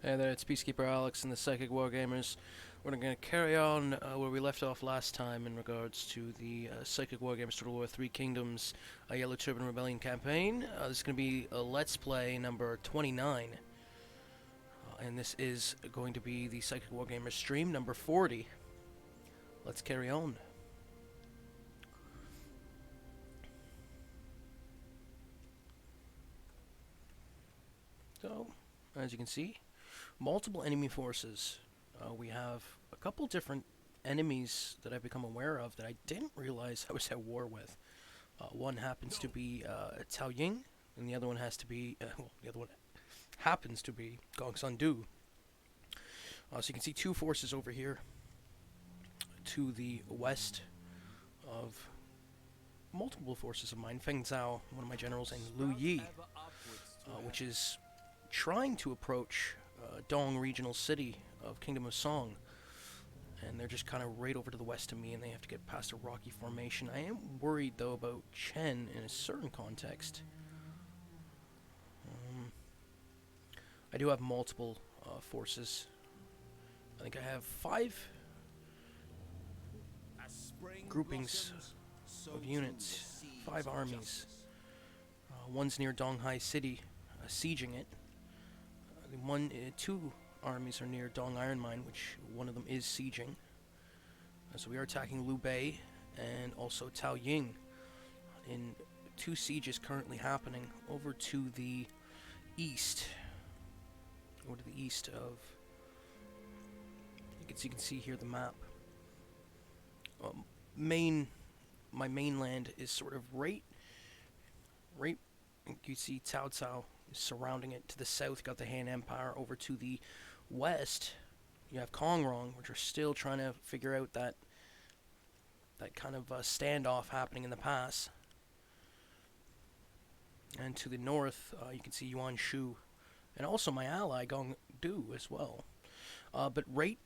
Hey there, it's Peacekeeperalex and the Psychic Wargamers. We're going to carry on where we left off last time in regards to the Psychic Wargamers Total War Three Kingdoms Yellow Turban Rebellion campaign. This is going to be a Let's Play number 29. And this is going to be the Psychic Wargamers stream number 40. Let's carry on. So, as you can see, multiple enemy forces. We have a couple different enemies that I've become aware of that I didn't realize I was at war with. One happens to be Tao Ying, and the other one has to be the other one happens to be Gong Sun Du. So you can see two forces over here to the west of multiple forces of mine. Feng Zhao, one of my generals, and Lu Yi, which is trying to approach Dong Regional City of Kingdom of Song, and they're just kind of right over to the west of me, and they have to get past a rocky formation. I am worried though about Chen in a certain context. I do have multiple forces. I think I have 5 groupings of units, 5 armies. One's near Donghai City, sieging it. Two armies are near Dong Iron Mine, which one of them is sieging. So we are attacking Liu Bei and also Tao Ying in 2 sieges currently happening over to the east. Over to the east of... You can see here the map. My mainland is sort of right. You see Cao Cao is surrounding it. To the south, you got the Han Empire. Over to the west, you have Kongrong, which are still trying to figure out that kind of standoff happening in the pass. And to the north, you can see Yuan Shu, and also my ally Gong Du as well. But right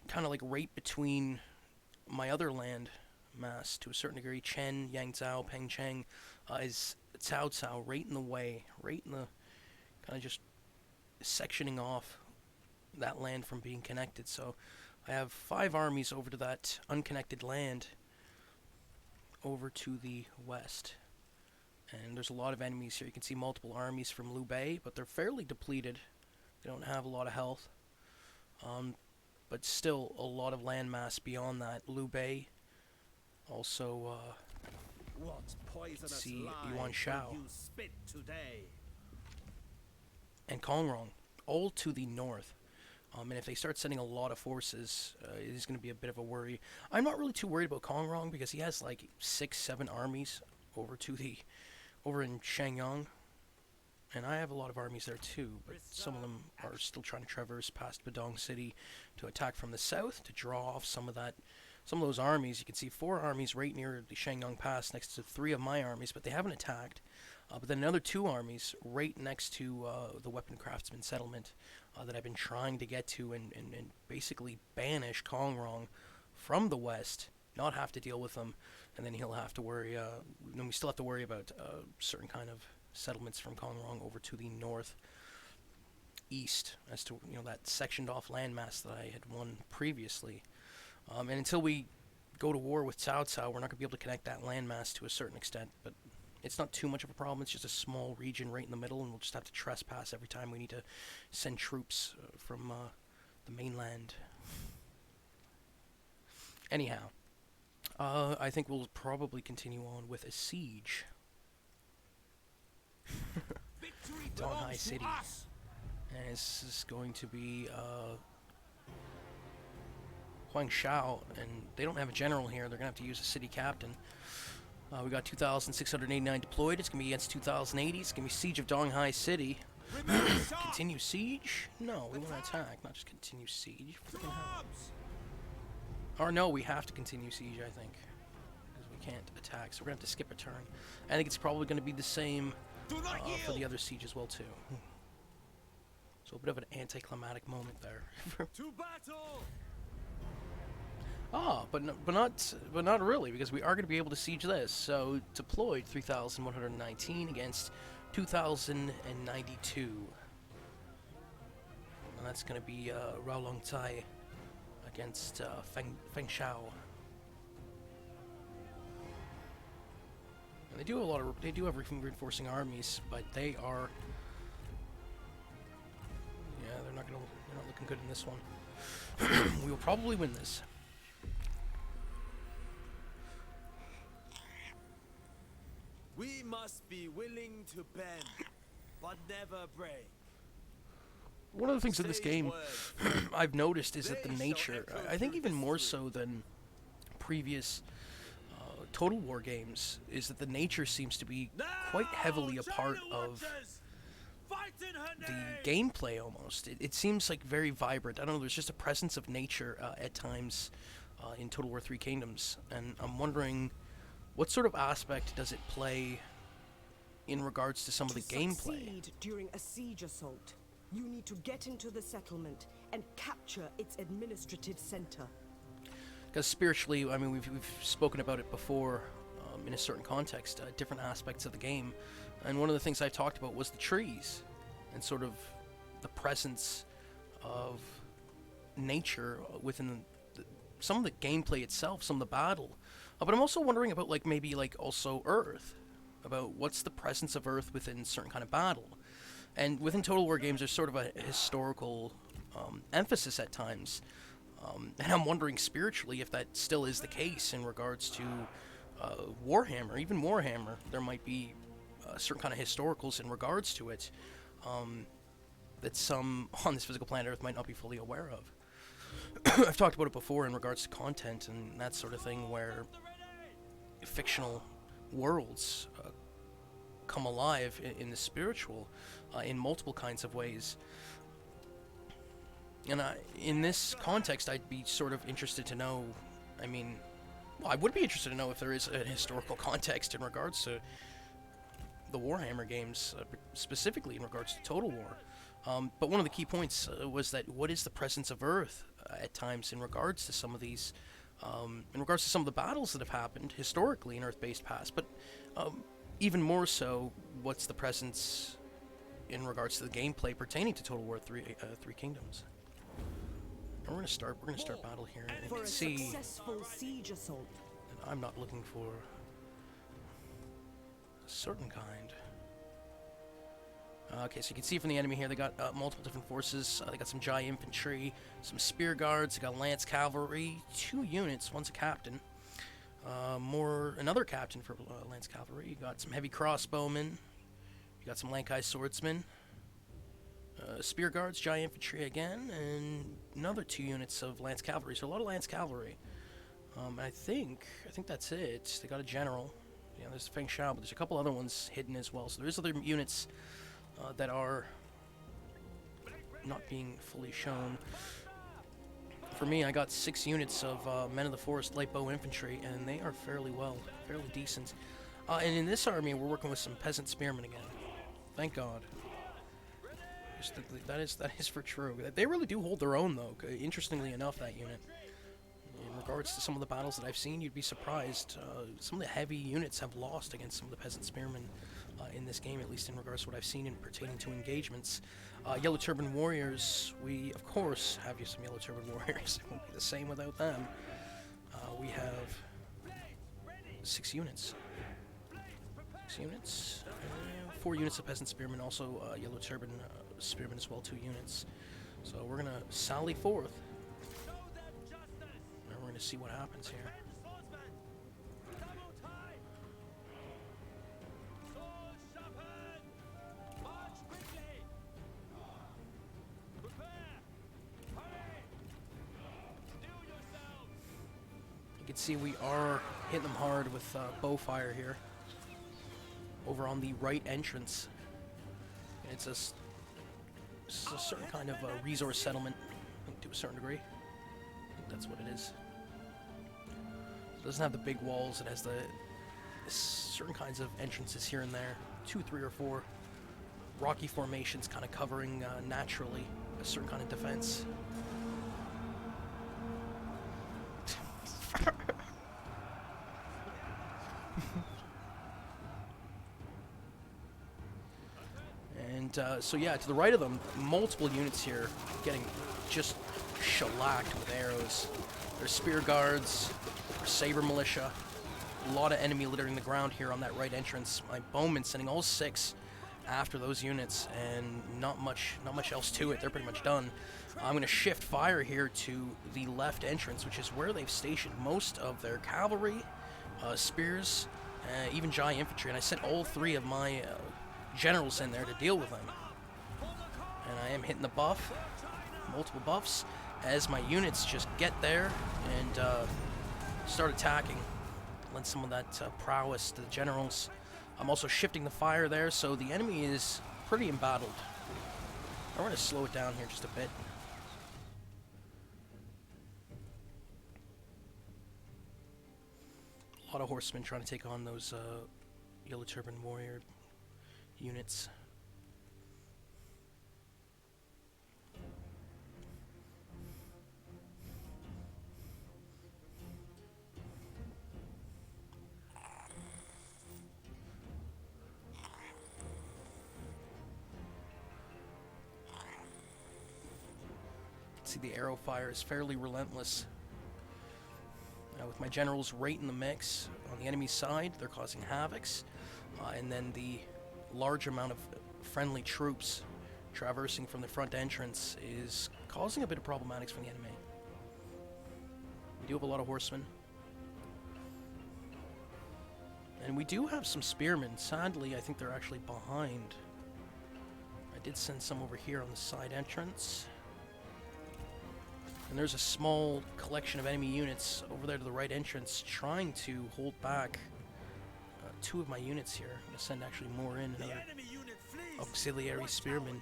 between my other land mass, to a certain degree, Chen, Yangzhou, Pengcheng, is Cao Cao, right in the way, right in the kind of just sectioning off that land from being connected. So I have 5 armies over to that unconnected land over to the west. And there's a lot of enemies here. You can see multiple armies from Liu Bei, but they're fairly depleted. They don't have a lot of health. But still a lot of landmass beyond that. Liu Bei, also see Yuan Shao and Kongrong, all to the north. And if they start sending a lot of forces, it is going to be a bit of a worry. I'm not really too worried about Kongrong because he has like 6-7 armies over in Shenyang. And I have a lot of armies there too, but some of them are still trying to traverse past Badong City to attack from the south to draw off some of those armies. You can see 4 armies right near the Shenyang Pass next to 3 of my armies, but they haven't attacked. But then another 2 armies right next to the Weapon Craftsman settlement that I've been trying to get to and basically banish Kongrong from the west, not have to deal with them, and then he'll have to worry. Then we still have to worry about certain kind of settlements from Kongrong over to the north east, as to that sectioned off landmass that I had won previously. And until we go to war with Cao Cao, we're not going to be able to connect that landmass to a certain extent, but it's not too much of a problem. It's just a small region right in the middle, and we'll just have to trespass every time we need to send troops from the mainland. Anyhow, I think we'll probably continue on with a siege. Donghai City. And this is going to be Huang Shao, and they don't have a general here. They're going to have to use a city captain. We got 2,689 deployed. It's going to be against 2,080. It's going to be Siege of Donghai City. Continue siege? No, we want to attack, not just continue siege. Freaking hell. Or no, we have to continue siege, I think, because we can't attack, so we're going to have to skip a turn. I think it's probably going to be the same for the other siege as well, too. So a bit of an anticlimactic moment there. To battle! But not really, because we are going to be able to siege this. So deployed 3,119 against 2,092. And that's going to be Rao Long Tai against Feng Shao. And they do have reinforcing armies, but they are, yeah, they're not looking good in this one. We will probably win this. We must be willing to bend, but never break. One of the things in this game I've noticed is that the nature, I think even more so than previous Total War games, is that the nature seems to be quite heavily a part of the gameplay almost. It seems like very vibrant. I don't know, there's just a presence of nature at times in Total War 3 Kingdoms, and I'm wondering what sort of aspect does it play in regards to some of the gameplay. During a siege assault, you need to get into the settlement and capture its administrative center. Because spiritually, I mean, we've spoken about it before in a certain context, different aspects of the game. And one of the things I talked about was the trees and sort of the presence of nature within some of the gameplay itself, some of the battle. But I'm also wondering about, like, maybe, like, also Earth. About what's the presence of Earth within certain kind of battle. And within Total War games, there's sort of a historical emphasis at times. And I'm wondering spiritually if that still is the case in regards to Warhammer, even Warhammer. There might be certain kind of historicals in regards to it that some on this physical planet Earth might not be fully aware of. I've talked about it before in regards to content and that sort of thing, where fictional worlds come alive in the spiritual in multiple kinds of ways. And in this context, I'd be sort of interested to know, I mean, well, I would be interested to know if there is a historical context in regards to the Warhammer games, specifically in regards to Total War. But one of the key points was that what is the presence of Earth at times in regards to some of these, in regards to some of the battles that have happened historically in Earth-based past, but even more so, what's the presence in regards to the gameplay pertaining to Total War 3 Kingdoms. And we're gonna start battle here, and you For can a see successful siege assault. that I'm not looking for a certain kind. Okay, so you can see from the enemy here, they got multiple different forces. They got some Jai infantry, some spear guards, they got lance cavalry, 2 units, one's a captain. Another captain for lance cavalry. You got some heavy crossbowmen. You got some Lankai swordsmen. Spear guards, Jai infantry again, and another 2 units of lance cavalry. So a lot of lance cavalry. I think that's it. They got a general. Yeah, there's Feng Shao, but there's a couple other ones hidden as well. So there's other units that are not being fully shown. For me, I got 6 units of Men of the Forest light bow infantry, and they are fairly decent. And in this army, we're working with some peasant spearmen again. Thank God. That is for true. They really do hold their own, though. Interestingly enough, that unit. In regards to some of the battles that I've seen, you'd be surprised. Some of the heavy units have lost against some of the peasant spearmen in this game, at least in regards to what I've seen in pertaining to engagements. Yellow Turban Warriors, we of course have some Yellow Turban Warriors. It won't be the same without them. We have 6 units. 6 units. 4 units of peasant spearmen, also Yellow Turban spearmen as well, 2 units. So we're gonna sally forth. And we're gonna see what happens here. You can see we are hitting them hard with bow fire here. Over on the right entrance. And it's a certain kind of resource settlement, to a certain degree. I think that's what it is. It doesn't have the big walls, it has the certain kinds of entrances here and there. 2, 3, or 4 rocky formations kind of covering naturally a certain kind of defense. And so yeah, to the right of them, multiple units here getting just shellacked with arrows. There's spear guards, there's saber militia, a lot of enemy littering the ground here on that right entrance. My bowman sending all 6 after those units, and not much else to it. They're pretty much done. I'm going to shift fire here to the left entrance, which is where they've stationed most of their cavalry, spears, even giant infantry, and I sent all 3 of my generals in there to deal with them. And I am hitting the buff, multiple buffs, as my units just get there and start attacking. Lend some of that prowess to the generals. I'm also shifting the fire there, so the enemy is pretty embattled. I'm going to slow it down here just a bit. A lot of horsemen trying to take on those Yellow Turban warrior units. See, the arrow fire is fairly relentless. With my generals right in the mix on the enemy side, they're causing havocs, and then the large amount of friendly troops traversing from the front entrance is causing a bit of problematics for the enemy. We do have a lot of horsemen, and we do have some spearmen. Sadly, I think they're actually behind. I did send some over here on the side entrance. And there's a small collection of enemy units over there to the right entrance trying to hold back 2 of my units here. I'm going to send actually more in, another auxiliary spearmen.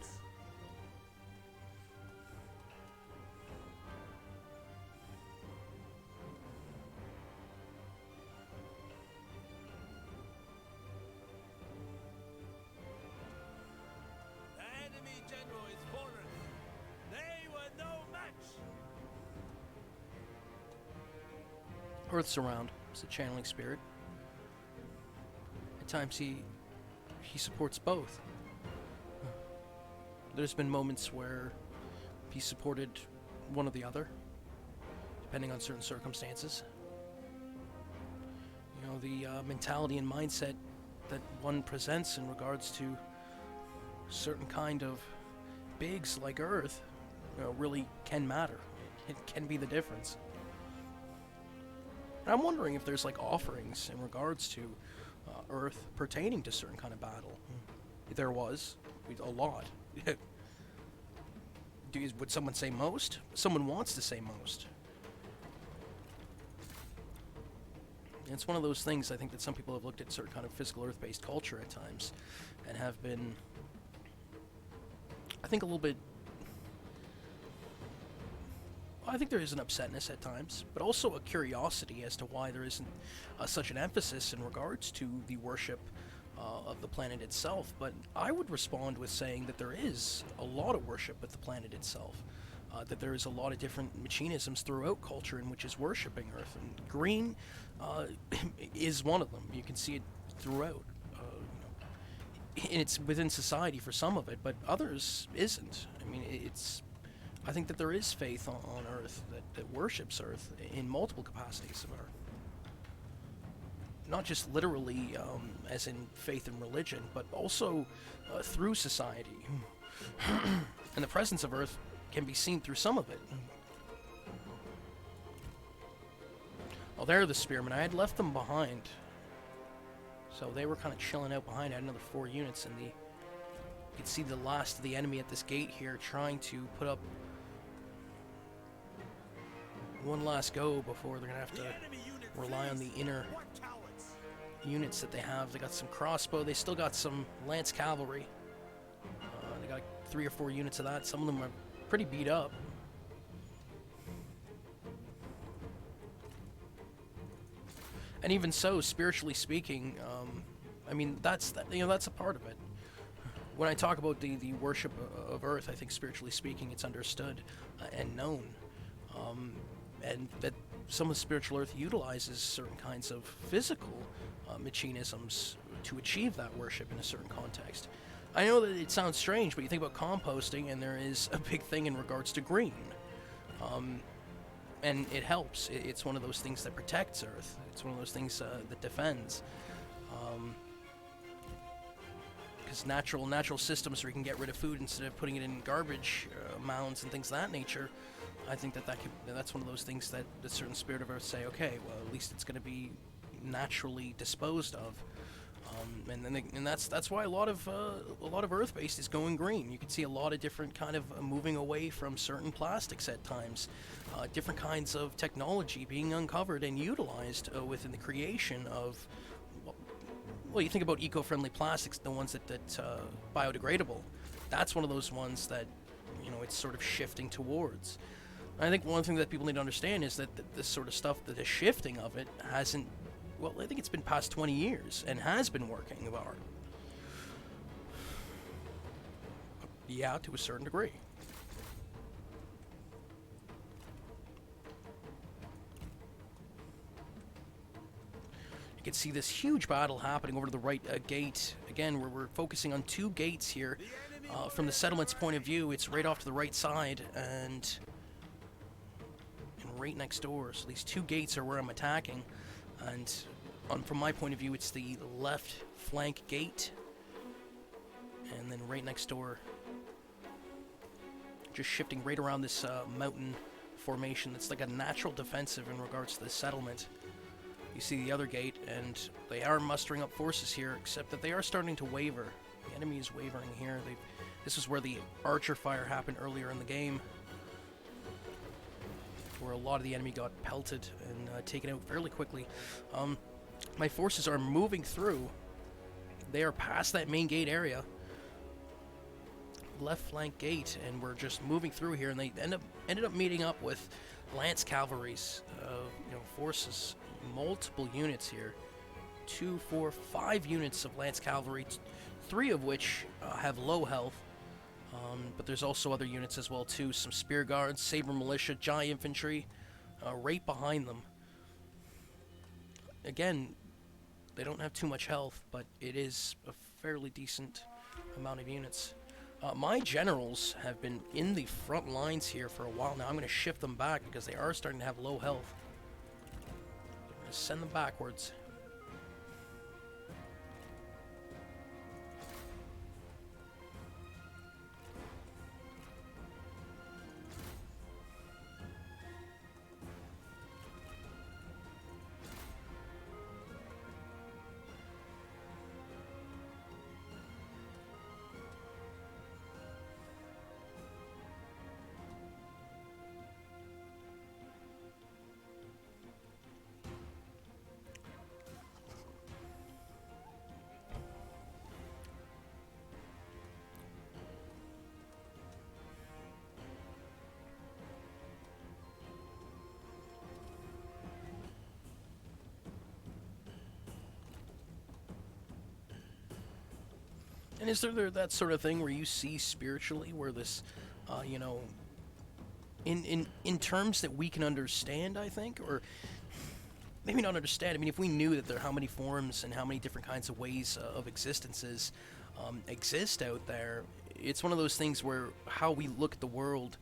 Earth's around. It's a channeling spirit. At times he supports both. There's been moments where he supported one or the other, depending on certain circumstances. You know, the mentality and mindset that one presents in regards to certain kind of bigs like Earth, you know, really can matter. It can be the difference. And I'm wondering if there's like offerings in regards to Earth pertaining to certain kind of battle. There was a lot. Would someone say most? Someone wants to say most. And it's one of those things, I think, that some people have looked at certain kind of physical Earth-based culture at times and have been, I think, a little bit. I think there is an upsetness at times, but also a curiosity as to why there isn't such an emphasis in regards to the worship of the planet itself. But I would respond with saying that there is a lot of worship with the planet itself, that there is a lot of different machinisms throughout culture in which is worshipping Earth, and green is one of them. You can see it throughout. And it's within society for some of it, but others isn't. I mean, I think that there is faith on Earth that worships Earth in multiple capacities of Earth. Not just literally as in faith and religion, but also through society. And the presence of Earth can be seen through some of it. Well, there are the spearmen. I had left them behind. So they were kind of chilling out behind. I had another 4 units, and you could see the last of the enemy at this gate here trying to put up one last go before they're going to have to rely on the inner units that they have. They got some crossbow. They still got some lance cavalry. They got 3 or 4 units of that. Some of them are pretty beat up. And even so, spiritually speaking, I mean, that's a part of it. When I talk about the worship of Earth, I think spiritually speaking, it's understood and known. And that some of spiritual Earth utilizes certain kinds of physical machinisms to achieve that worship in a certain context. I know that it sounds strange, but you think about composting, and there is a big thing in regards to green. And it helps. It's one of those things that protects Earth. It's one of those things that defends. Because natural systems where you can get rid of food instead of putting it in garbage mounds and things of that nature, I think that's one of those things that the certain spirit of Earth say, okay, well, at least it's going to be naturally disposed of. And that's why a lot of Earth-based is going green. You can see a lot of different kind of moving away from certain plastics at times, different kinds of technology being uncovered and utilized within the creation of. Well, you think about eco-friendly plastics, the ones that biodegradable. That's one of those ones that it's sort of shifting towards. And I think one thing that people need to understand is that this sort of stuff, that the shifting of it hasn't. Well, I think it's been past 20 years and has been working. Yeah, to a certain degree. You can see this huge battle happening over to the right gate. Again, we're focusing on 2 gates here. From the settlement's point of view, it's right off to the right side and right next door. So these 2 gates are where I'm attacking. And from my point of view, it's the left flank gate, and then right next door, just shifting right around this mountain formation that's like a natural defensive in regards to the settlement. You see the other gate, and they are mustering up forces here, except that they are starting to waver. The enemy is wavering here. This is where the archer fire happened earlier in the game, where a lot of the enemy got pelted and taken out fairly quickly. My forces are moving through. They are past that main gate area, left flank gate, and we're just moving through here. And they ended up meeting up with Lance Cavalry's forces, multiple units here, 2, 4, 5 units of Lance Cavalry, 3 of which have low health. But there's also other units as well too. Some spear guards, saber militia, giant infantry, right behind them. Again, they don't have too much health, but it is a fairly decent amount of units. My generals have been in the front lines here for a while now. I'm going to shift them back because they are starting to have low health. I'm going to send them backwards. And is there that sort of thing where you see spiritually, where this, in terms that we can understand, I think, or maybe not understand. I mean, if we knew that there are how many forms and how many different kinds of ways of existences exist out there, it's one of those things where how we look at the world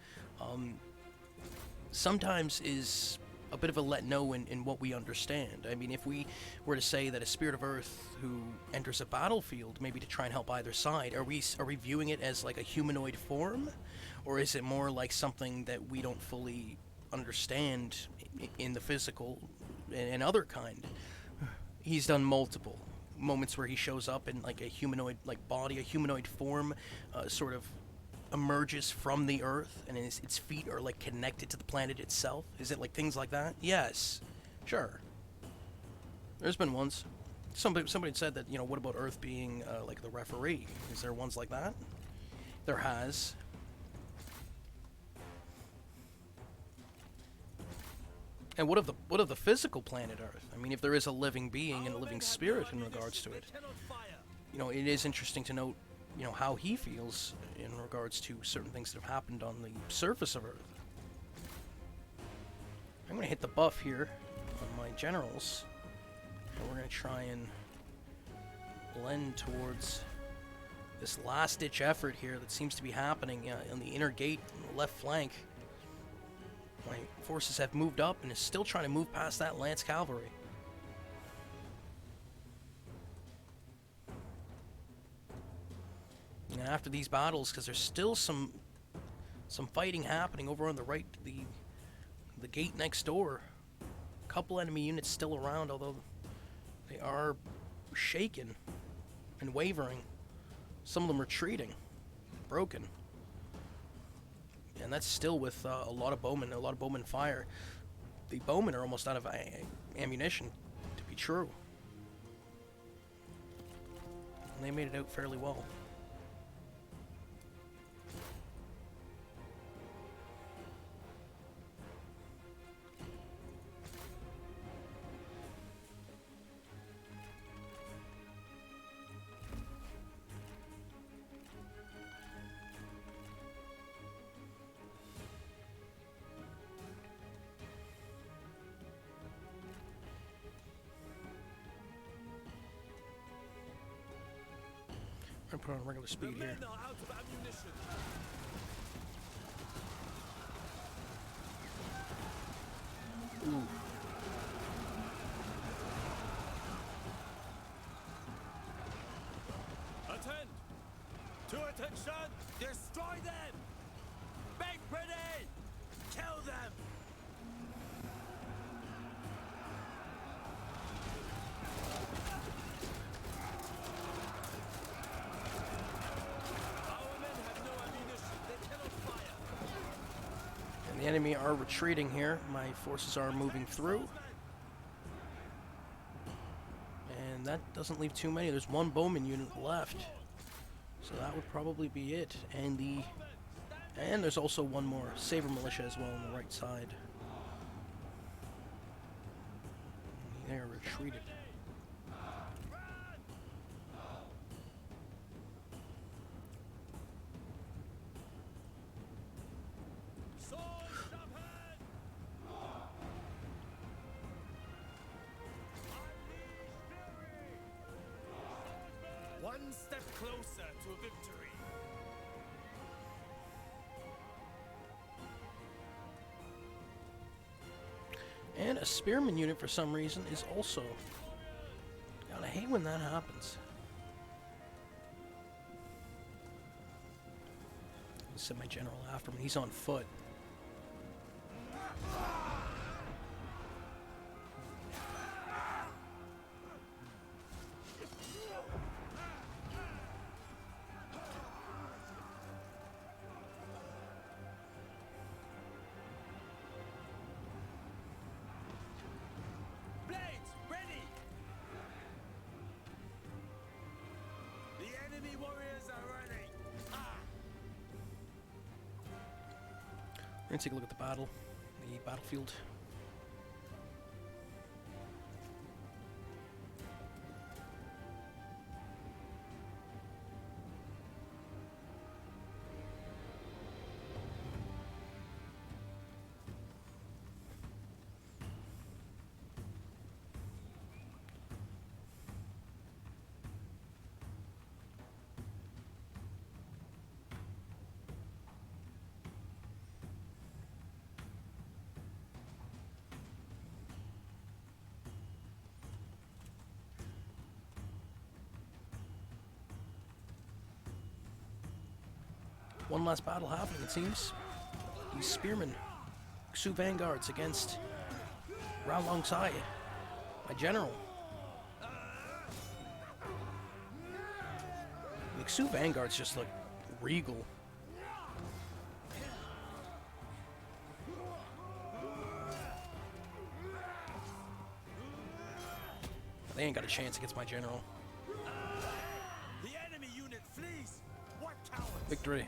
sometimes is a bit of a let know in what we understand. I mean, if we were to say that a spirit of Earth who enters a battlefield, maybe to try and help either side, are we viewing it as like a humanoid form, or is it more like something that we don't fully understand in the physical and other kind? He's done multiple moments where he shows up in like a humanoid like body, a humanoid form, sort of emerges from the Earth, and its feet are like connected to the planet itself. Is it like things like that? Yes, sure. There's been ones. Somebody said that, what about Earth being like the referee? Is there ones like that? There has. And what of the physical planet Earth? I mean, if there is a living being and a living spirit in regards to it, it is interesting to note, how he feels in regards to certain things that have happened on the surface of Earth. I'm going to hit the buff here on my generals, and we're going to try and blend towards this last-ditch effort here that seems to be happening on the inner gate on the left flank. My forces have moved up and is still trying to move past that Lance Cavalry. And after these battles, because there's still some fighting happening over on the right, the gate next door. A couple enemy units still around, although they are shaken and wavering. Some of them retreating, broken. And that's still with a lot of bowmen fire. The bowmen are almost out of ammunition, to be true. And they made it out fairly well. I'm gonna put on regular speed here. Ooh. Attend! To attention! Destroy them! Make ready! Kill them! The enemy are retreating here. My forces are moving through. And that doesn't leave too many. There's one bowman unit left. So that would probably be it. And there's also one more Saber Militia as well on the right side. They are retreated. One step closer to victory. And a spearman unit for some reason is also. God, I hate when that happens. I sent my general after him. He's on foot. We're gonna take a look at the battlefield. One last battle happening, it seems. These spearmen, Xu vanguards against Rao Long Sai, my general. The Xu vanguards just look regal. They ain't got a chance against my general. The enemy unit flees. What cowards? Victory.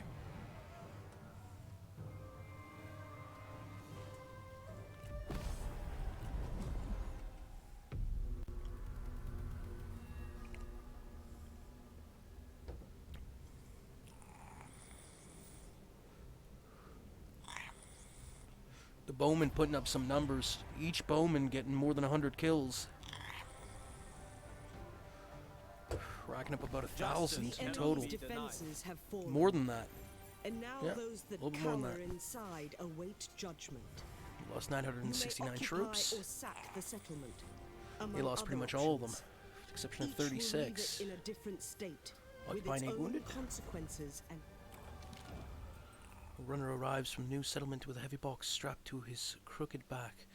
The bowman putting up some numbers. Each bowman getting more than 100 kills. racking up about Justice 1,000 in cannot total. be defenses have fallen. More than that. And now Yeah, those that a little bit more than cower that. inside await judgment. We lost You may 969 occupy troops. or sack the settlement. They Among lost pretty other much all of them, options. with the exception of Each will leave 36. it in a different state, with Occupying its 8 own wounded. consequences and A runner arrives from new settlement with a heavy box strapped to his crooked back.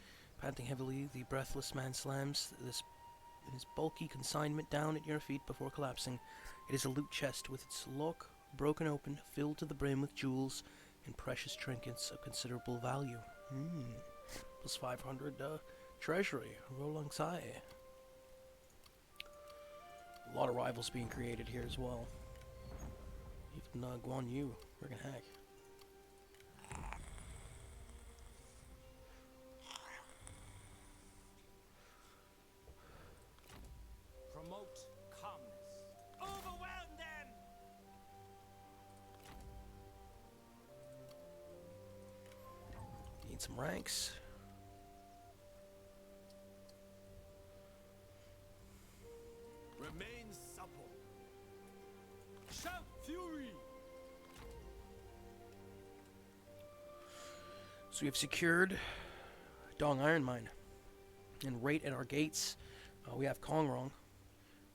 Panting heavily, the breathless man slams his bulky consignment down at your feet before collapsing. It is a loot chest with its lock broken open, filled to the brim with jewels and precious trinkets of considerable value. Plus 500 treasury. Roll alongside. A lot of rivals being created here as well. Even Guan Yu. Friggin' heck. Promote calmness. Overwhelm them! Need some ranks. Remain supple. Shout fury! So we have secured Dong Iron Mine. And right at our gates, we have Kongrong,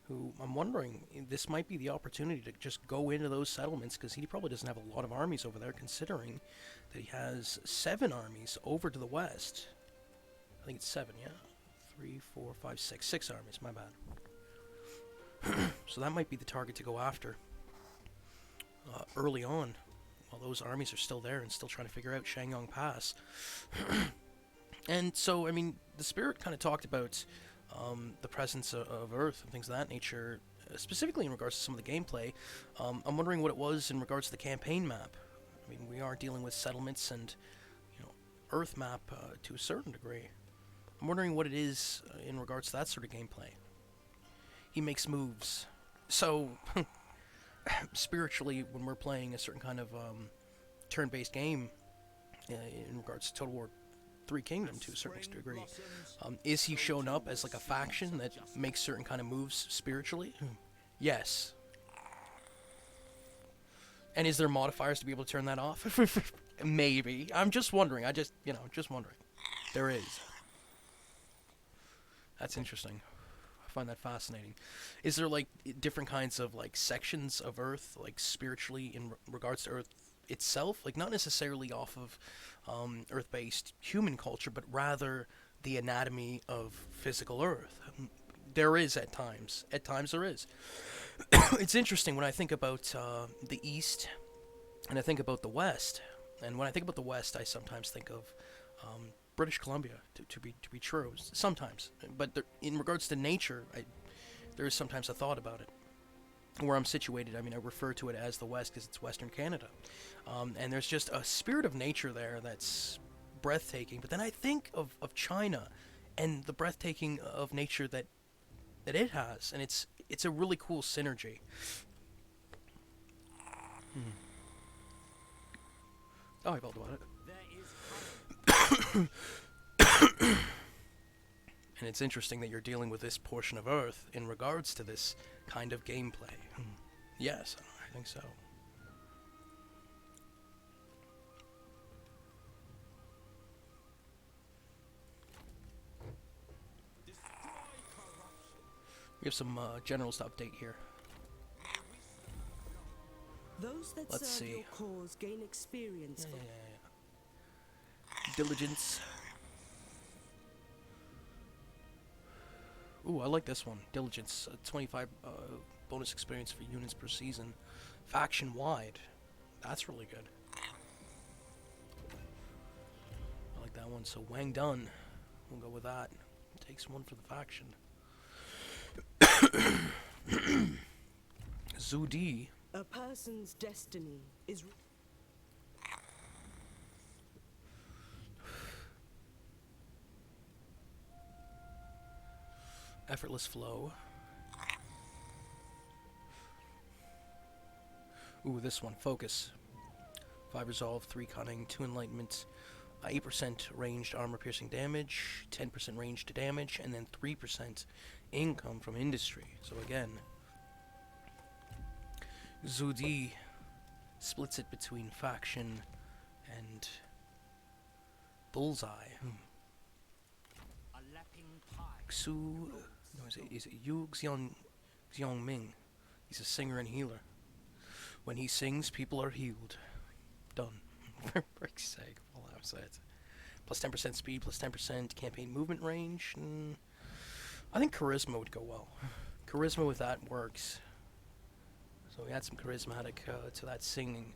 who I'm wondering, this might be the opportunity to just go into those settlements, because he probably doesn't have a lot of armies over there, considering that he has 7 armies over to the west. I think it's 7, yeah? 3, 4, 5, 6. 6 armies, my bad. So that might be the target to go after early on, while those armies are still there and still trying to figure out Shangyong Pass. And so, I mean, the Spirit kind of talked about the presence of Earth and things of that nature, specifically in regards to some of the gameplay. I'm wondering what it was in regards to the campaign map. I mean, we are dealing with settlements and, Earth map to a certain degree. I'm wondering what it is in regards to that sort of gameplay. He makes moves. So, spiritually, when we're playing a certain kind of turn-based game, in regards to Total War 3 Kingdom to a certain degree, is he shown up as like a faction that makes certain kind of moves spiritually? Yes. And is there modifiers to be able to turn that off? Maybe. I'm just wondering. Just wondering. There is. That's interesting. I find that fascinating. Is there like different kinds of like sections of Earth, like spiritually in regards to Earth itself? Like not necessarily off of Earth-based human culture, but rather the anatomy of physical Earth. There is at times. At times there is. It's interesting when I think about the East and I think about the West. And when I think about the West, I sometimes think of British Columbia, to be true. Sometimes. But in regards to nature, there is sometimes a thought about it. Where I'm situated, I mean, I refer to it as the West because it's Western Canada. And there's just a spirit of nature there that's breathtaking. But then I think of China and the breathtaking of nature that it has. And it's a really cool synergy. Oh, I felt about it. And it's interesting that you're dealing with this portion of Earth in regards to this kind of gameplay. Yes, I think so. We have some generals to update here. those that Let's serve see. your cause gain experience. Diligence. Ooh, I like this one. Diligence. 25 bonus experience for units per season. Faction wide. That's really good. I like that one. So Wang Dun. We'll go with that. Takes one for the faction. Zhu Di. A person's destiny is Effortless flow. Ooh, this one. Focus. 5 resolve, 3 cunning, 2 enlightenment, 8% ranged armor piercing damage, 10% ranged damage, and then 3% income from industry. So again, Zudi splits it between faction and bullseye. Xu, no, is it Yu Xiongming? He's a singer and healer. When he sings, people are healed. Done. For break's sake, all I've said. Plus 10% speed, plus 10% campaign movement range. I think charisma would go well. Charisma with that works. So we add some charismatic to that singing.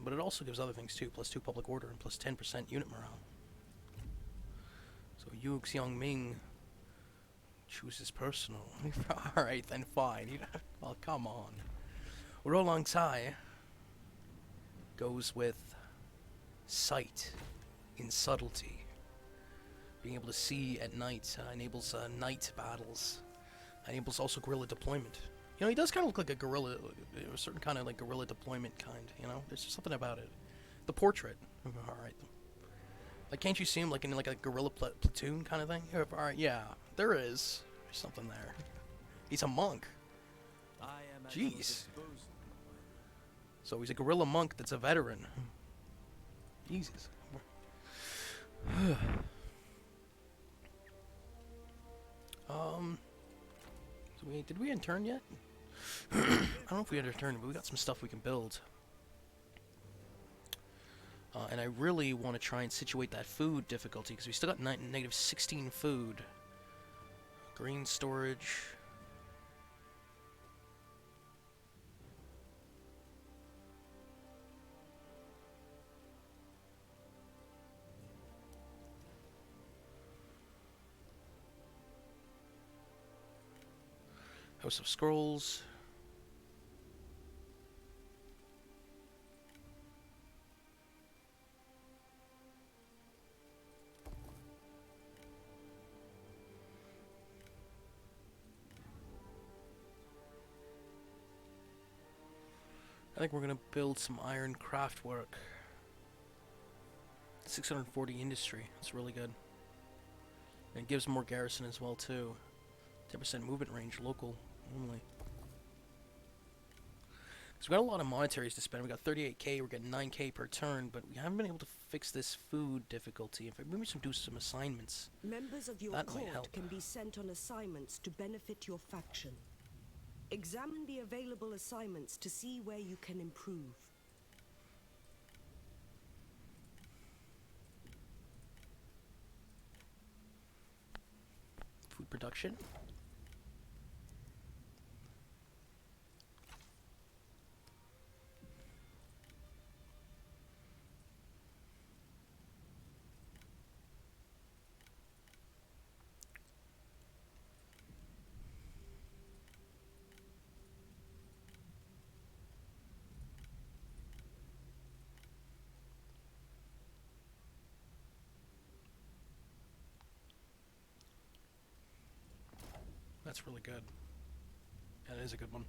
But it also gives other things too. Plus 2 public order and plus 10% unit morale. So Yu Xiongming chooses personal. Alright then, fine. Well, come on. Rolong Tai goes with sight in subtlety. Being able to see at night enables night battles. Enables also guerrilla deployment. You know, he does kind of look like a guerrilla, a certain kind of like guerrilla deployment kind, you know? There's just something about it. The portrait. Alright. Like, can't you see him like in like a guerrilla platoon kind of thing? Alright, yeah. There is. There's something there. He's a monk. Jeez. So he's a guerrilla monk that's a veteran. Jesus. So did we intern yet? I don't know if we had a turn, but we got some stuff we can build. And I really want to try and situate that food difficulty, because we still got negative 16 food. Green storage. House of Scrolls. I think we're gonna build some iron craft work. 640 industry. That's really good. And it gives more garrison as well too. 10% movement range, local only. So we got a lot of monetaries to spend. We got 38k. We're getting 9k per turn, but we haven't been able to fix this food difficulty. If maybe we should do some assignments. Members of your That might court help. can be sent on assignments to benefit your faction. Examine the available assignments to see where you can improve. Food production. That's really good. That is a good one.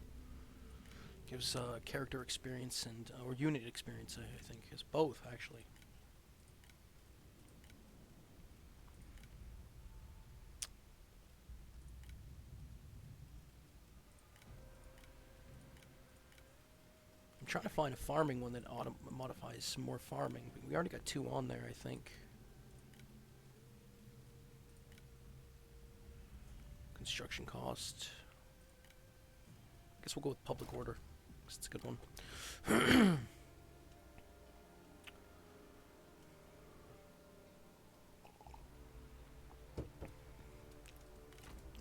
Gives character experience and or unit experience. I think is both actually. I'm trying to find a farming one that modifies some more farming. But we already got 2 on there, I think. Construction cost. I guess we'll go with public order, because it's a good one.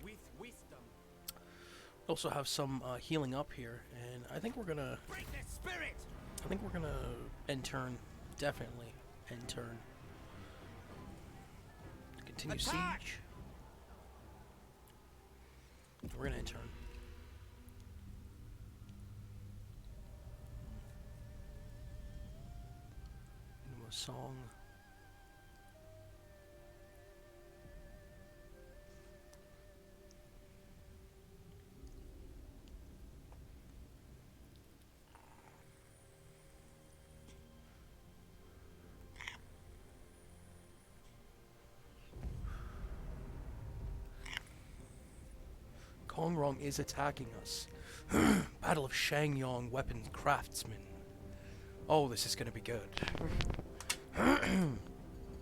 With wisdom. We also have some healing up here, and I think we're gonna. Bring the spirit. I think we're gonna end turn. Definitely end turn. Continue Attack! siege. We're gonna end turn. Into a song. Kongrong is attacking us. Battle of Shangyong Weapon Craftsman. Oh, this is gonna be good.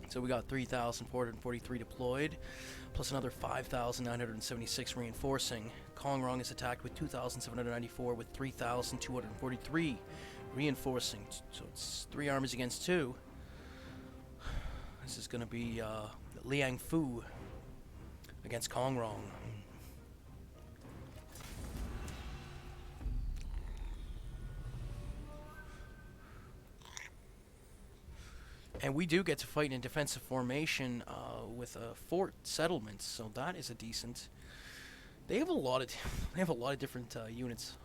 So we got 3,443 deployed, plus another 5,976 reinforcing. Kongrong is attacked with 2,794 with 3,243 reinforcing. So it's 3 armies against 2. This is gonna be Liang Fu against Kongrong. And we do get to fight in defensive formation with fort settlements, so that is a decent. They have a lot of different units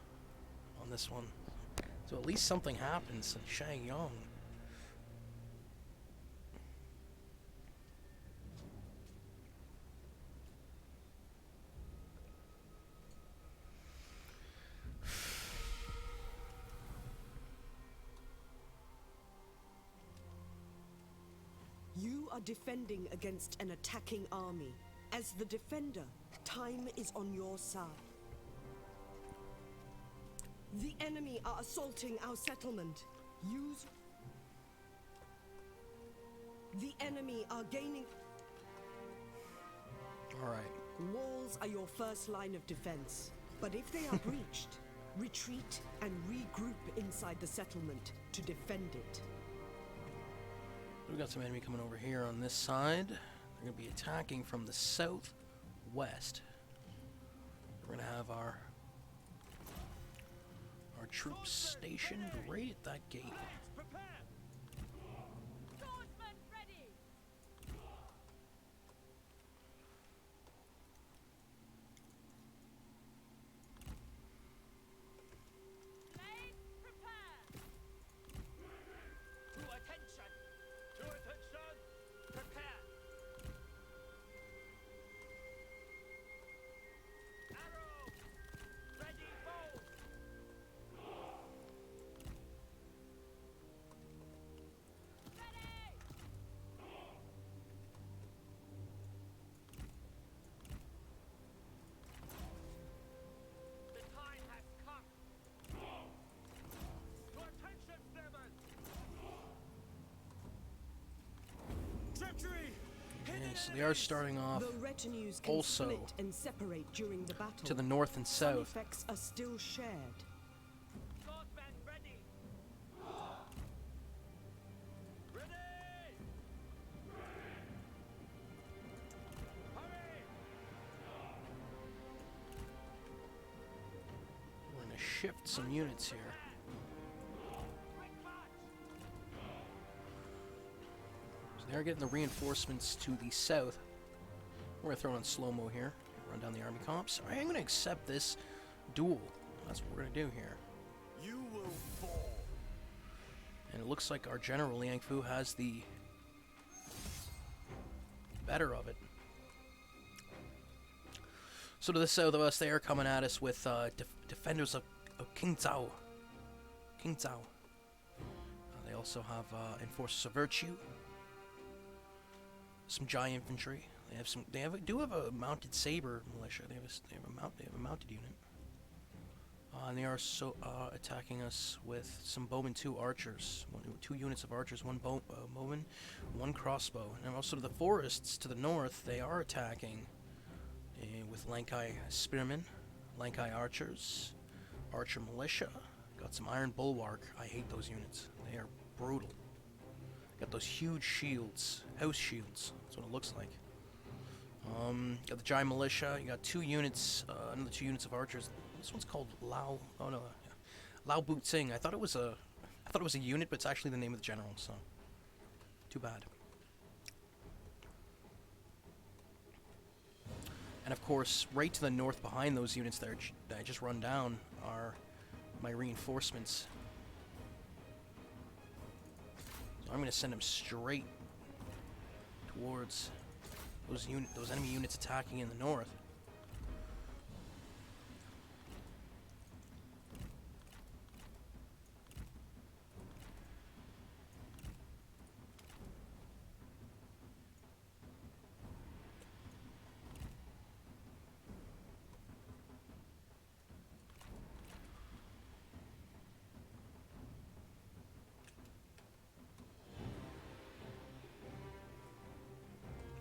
on this one, so at least something happens in Shangyong. You are defending against an attacking army. As the defender, time is on your side. The enemy are assaulting our settlement. Use... The enemy are gaining... Alright. Walls are your first line of defense. But if they are breached, retreat and regroup inside the settlement to defend it. We got some enemy coming over here on this side. They're going to be attacking from the southwest. We're going to have our troops stationed right at that gate. Okay, so they are starting off The retinues can also split and separate during the battle. to the north and Some south. effects are still shared. We're going to shift some units here. They're getting the reinforcements to the south. We're going to throw on slow-mo here. Run down the army comps. I'm going to accept this duel. That's what we're going to do here. You will fall. And it looks like our general Liang Fu has the better of it. So to the south of us, they are coming at us with defenders of Qingzhou. Qingzhou. They also have enforcers of virtue. Some giant infantry. They do have a mounted saber militia. They have a mounted unit. And they are attacking us with some bowmen, 2 archers, 2 units of archers, 1 bowman, 1 crossbow. And also to the forests to the north, they are attacking with Lankai spearmen, Lankai archers, archer militia. Got some iron bulwark. I hate those units. They are brutal. Got those huge shields, house shields. That's what it looks like. Got the giant militia. You got 2 units, another 2 units of archers. This one's called Lao. Oh no, yeah. Lao Bu Tsing. I thought it was a unit, but it's actually the name of the general. So, too bad. And of course, right to the north behind those units that I just run down are my reinforcements. So I'm going to send them straight towards those enemy units attacking in the north.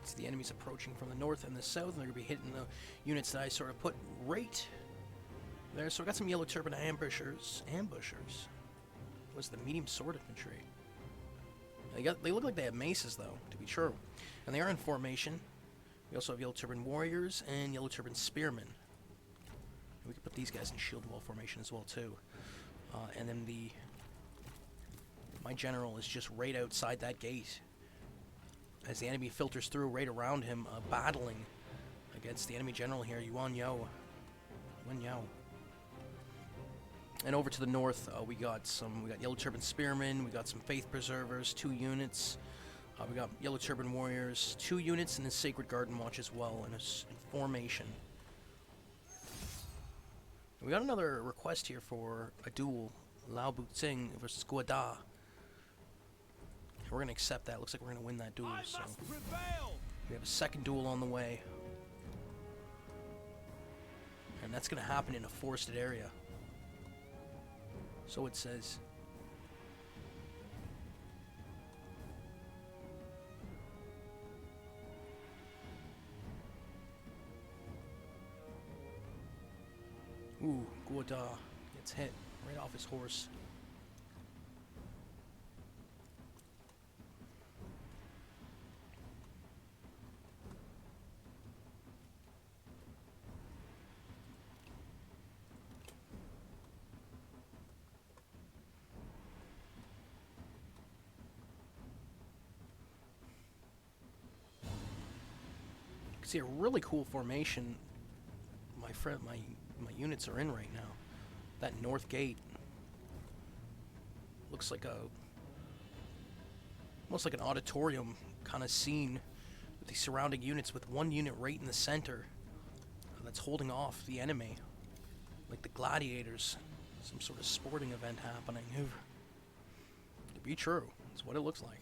See the enemies approaching from the north and the south, and they're going to be hitting the units that I sort of put right there. So I got some yellow turban ambushers. What's the medium sword infantry? They look like they have maces, though, to be true. And they are in formation. We also have yellow turban warriors and yellow turban spearmen. We can put these guys in shield wall formation as well, too. And then my general is just right outside that gate, as the enemy filters through right around him, battling against the enemy general here, Yuan Yao. And over to the north, we got yellow turban spearmen, we got some faith preservers, 2 units. We got yellow turban warriors, 2 units, and the sacred garden watch as well in formation. We got another request here for a duel, Lao Buxing versus Guada. We're going to accept that. Looks like we're going to win that duel. So we have a second duel on the way. And that's going to happen in a forested area. So it says. Ooh, Guada gets hit right off his horse. See a really cool formation my units are in right now. That north gate looks like almost like an auditorium kind of scene with the surrounding units, with one unit right in the center that's holding off the enemy, like the gladiators, some sort of sporting event happening. To be true, that's what it looks like.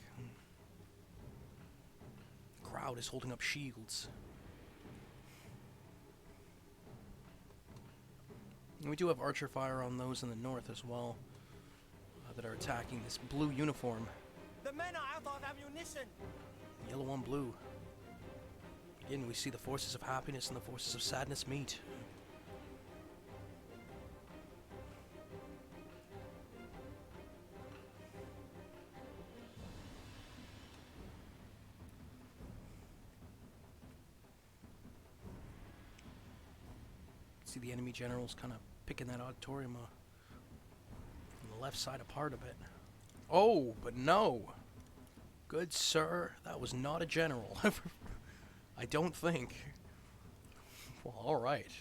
The crowd is holding up shields. And we do have archer fire on those in the north as well, that are attacking this blue uniform. The men are out of ammunition. Yellow on blue. Again, we see the forces of happiness and the forces of sadness meet. See the enemy generals kind of picking that auditorium on the left side apart a bit. Oh, but no. Good sir, that was not a general. I don't think. Well, alright.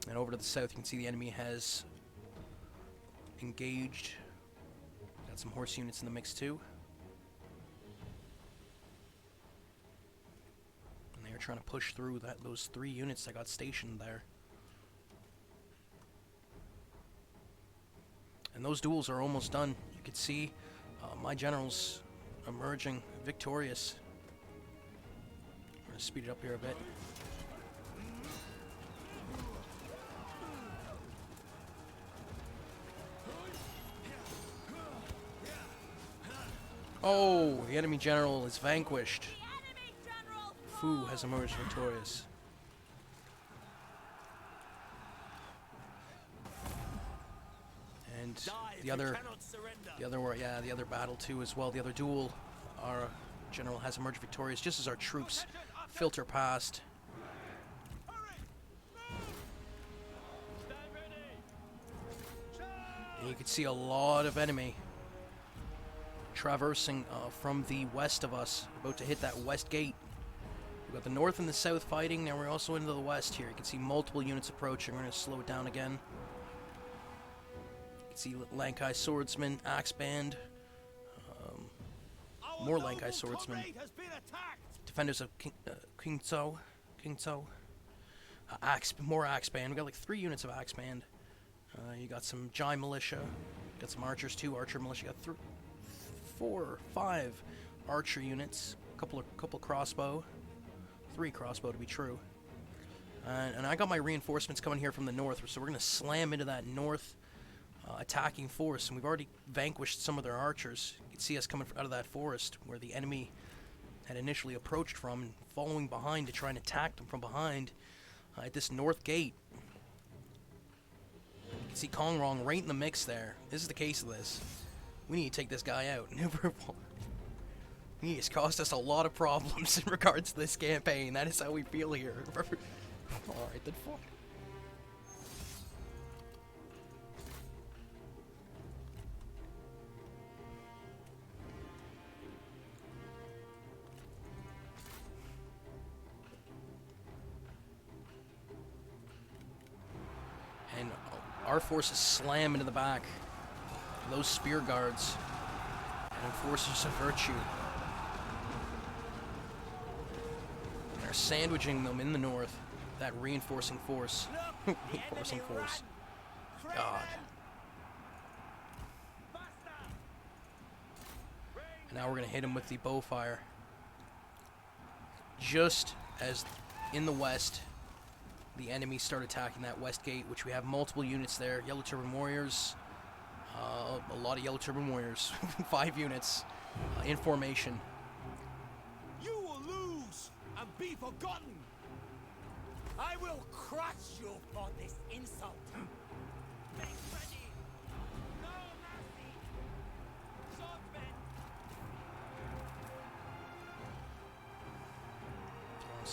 And over to the south, you can see the enemy has engaged. Got some horse units in the mix too. They're trying to push through those 3 units that got stationed there. And those duels are almost done. You can see my generals emerging victorious. I'm going to speed it up here a bit. Oh, the enemy general is vanquished. Fu has emerged victorious. And the other battle too as well. The other duel, our general has emerged victorious just as our troops filter past. And you can see a lot of enemy traversing from the west of us, about to hit that west gate. We've got the north and the south fighting. Now we're also into the west here. You can see multiple units approaching. We're going to slow it down again. You can see Lankai swordsmen, axe band, more Lankai swordsmen, defenders of King Tso, more axe band. We got like 3 units of axe band. You got some Jai militia, got some archers too. Archer militia, got 4 or 5 archer units, couple crossbow. 3 crossbow to be true. And I got my reinforcements coming here from the north, so we're going to slam into that north attacking force, and we've already vanquished some of their archers. You can see us coming out of that forest where the enemy had initially approached from, and following behind to try and attack them from behind at this north gate. You can see Kongrong right in the mix there. This is the case of this. We need to take this guy out. He has caused us a lot of problems in regards to this campaign. That is how we feel here. Alright, then fuck. And our forces slam into the back. Those spear guards and enforcers of virtue. They're sandwiching them in the north. That reinforcing force. Reinforcing force. God. And now we're going to hit him with the bow fire. Just as in the west, the enemies start attacking that west gate, which we have multiple units there. Yellow Turban Warriors. A lot of Yellow Turban Warriors. 5 units in formation. You will lose and be forgotten. I will crush you for this insult. Make ready. No mercy. Swordsmen.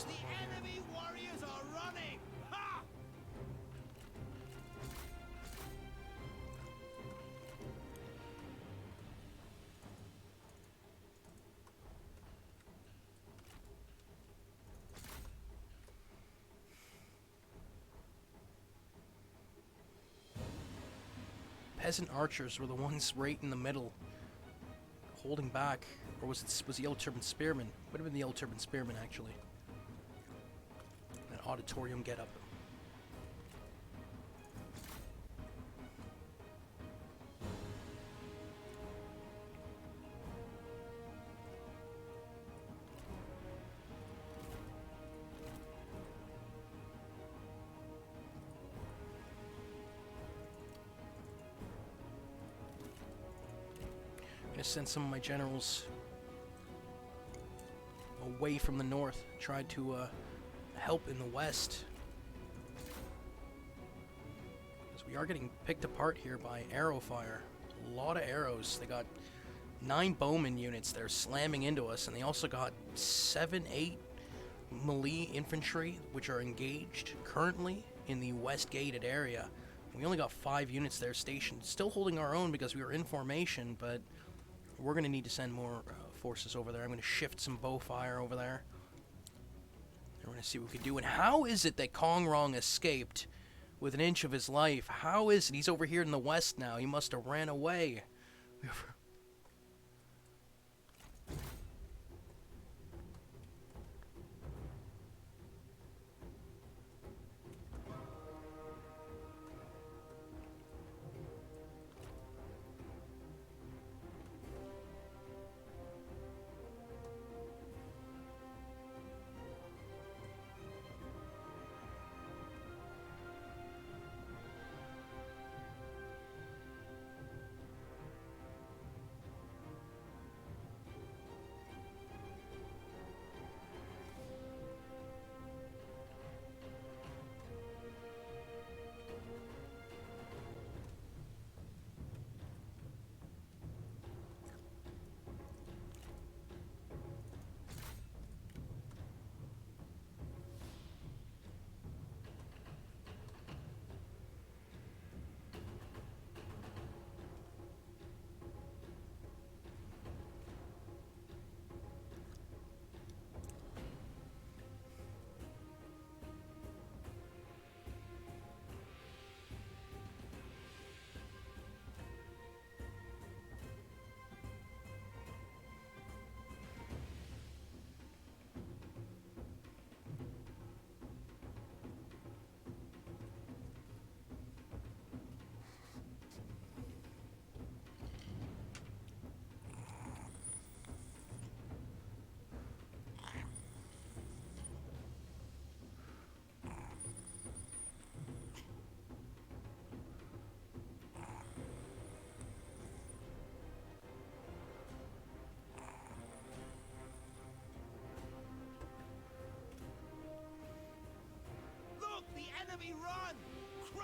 The enemy warriors are running. Ha! Peasant archers were the ones right in the middle, holding back. Or was it the Yellow Turban Spearmen? Would have been the Yellow Turban Spearmen, actually. That auditorium get up. I'm gonna send some of my generals away from the north, try to help in the west. Because we are getting picked apart here by arrow fire. A lot of arrows. They got 9 bowman units that are slamming into us, and they also got 7, 8 melee infantry, which are engaged currently in the west gated area. We only got 5 units there stationed. Still holding our own because we were in formation, but we're going to need to send more forces over there. I'm going to shift some bow fire over there. And we're going to see what we can do. And how is it that Kongrong escaped with an inch of his life? How is it? He's over here in the west now. He must have ran away.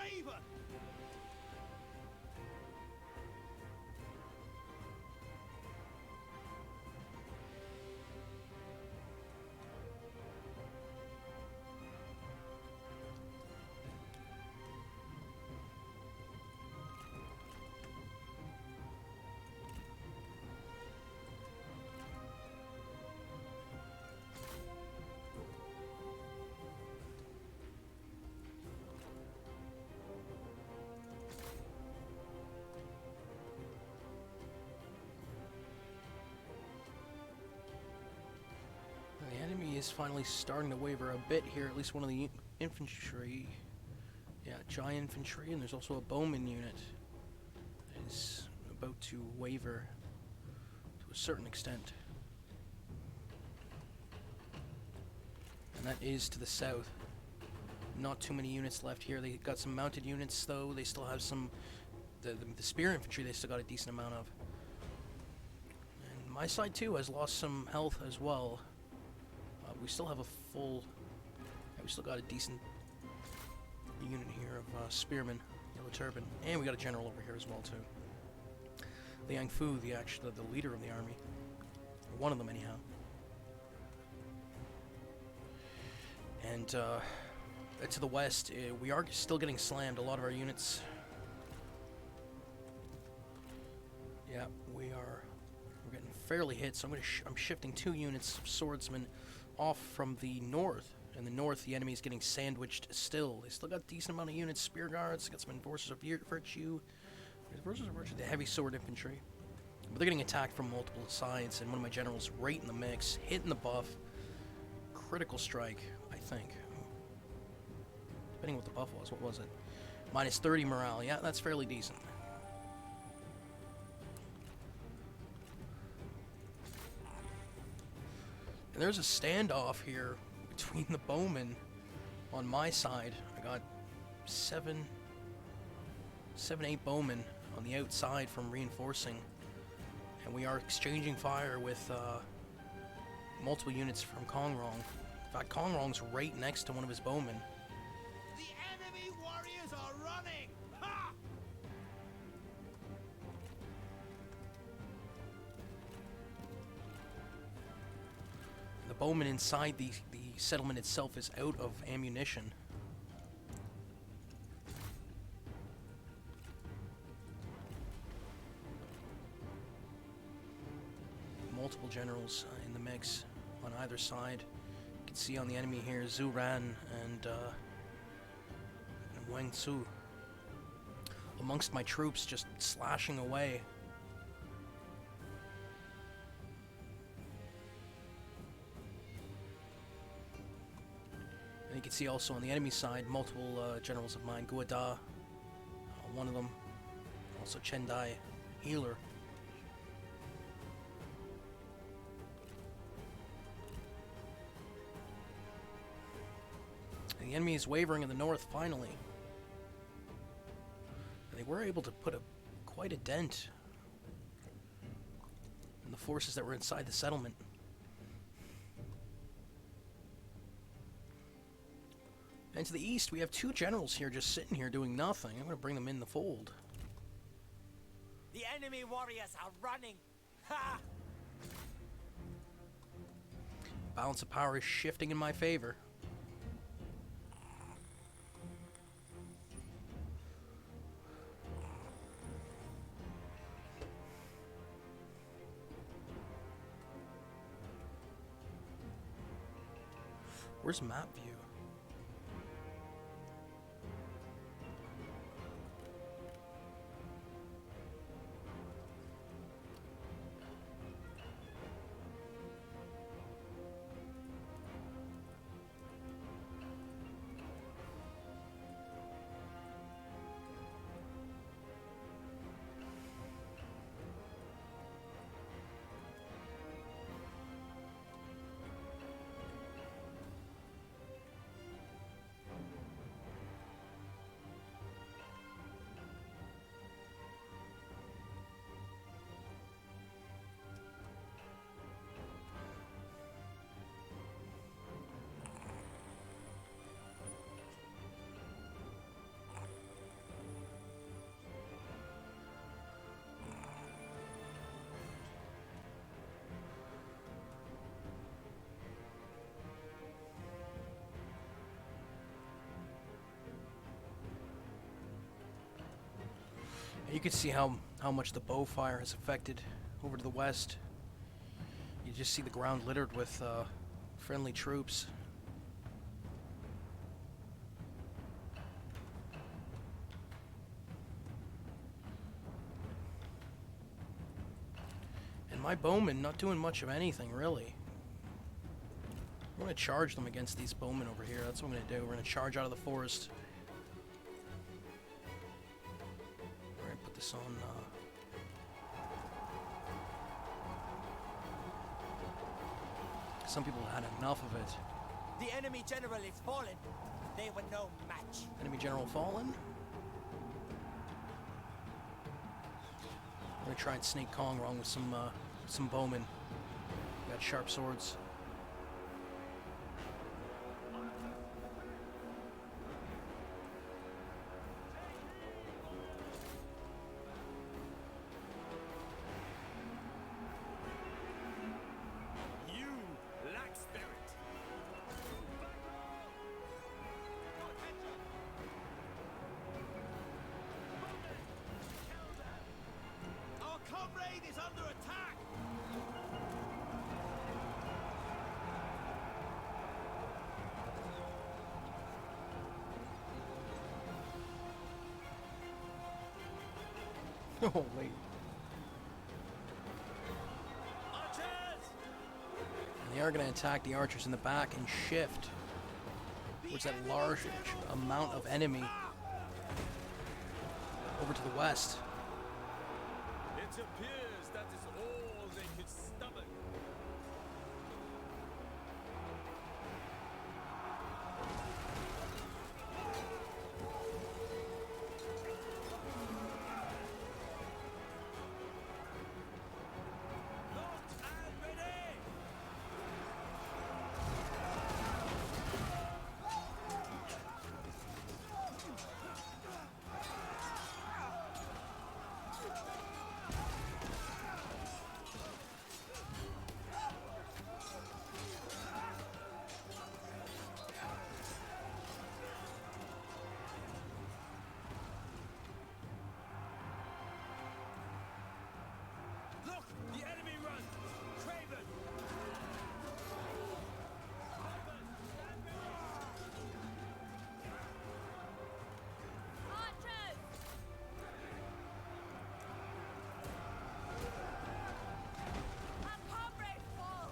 raven! The enemy is finally starting to waver a bit here, at least one of the infantry. Yeah, giant infantry, and there's also a bowman unit that is about to waver to a certain extent. And that is to the south. Not too many units left here. They got some mounted units, though. They still have some... The spear infantry, they still got a decent amount of. And my side, too, has lost some health as well. We still have a full... Yeah, we still got a decent unit here of spearmen, yellow turban. And we got a general over here as well, too. Liang Fu, the leader of the army. Or one of them, anyhow. And to the west, we are still getting slammed. A lot of our units... Yeah, we're getting fairly hit, so I'm shifting 2 units of swordsmen off from the north. In the north, the enemy is getting sandwiched still. They still got a decent amount of units, spear guards, got some enforcers of virtue. Enforcers of virtue, the heavy sword infantry. But they're getting attacked from multiple sides, and one of my generals right in the mix, hitting the buff. Critical strike, I think. Depending on what the buff was, what was it? Minus 30 morale, yeah, that's fairly decent. And there's a standoff here between the bowmen on my side. I got 8 bowmen on the outside from reinforcing. And we are exchanging fire with multiple units from Kongrong. In fact, Kongrong's right next to one of his bowmen. The enemy warriors are running! Ha! The bowman inside the settlement itself is out of ammunition. Multiple generals in the mix on either side. You can see on the enemy here Zhu Ran and Wang Tzu. Amongst my troops just slashing away. And you can see also on the enemy side multiple generals of mine. Guada, one of them. Also Chen Dai, healer. And the enemy is wavering in the north finally. And they were able to put quite a dent in the forces that were inside the settlement. And to the east, we have 2 generals here just sitting here doing nothing. I'm going to bring them in the fold. The enemy warriors are running! Ha! Balance of power is shifting in my favor. Where's map view? You can see how much the bow fire has affected over to the west. You just see the ground littered with friendly troops. And my bowmen not doing much of anything, really. I'm going to charge them against these bowmen over here. That's what I'm going to do. We're going to charge out of the forest. We're going to put this on... Some people had enough of it. The enemy general is fallen. They were no match. Enemy general fallen. We're gonna try and snake Kong wrong with some bowmen. Got sharp swords. Is under attack! Oh, wait. Archers! And they are going to attack the archers in the back and shift towards that large amount of enemy over to the west. It appears that is all they could stomach. Locked and ready! Look! The enemy run! Craven! Archers! Our comrades fall!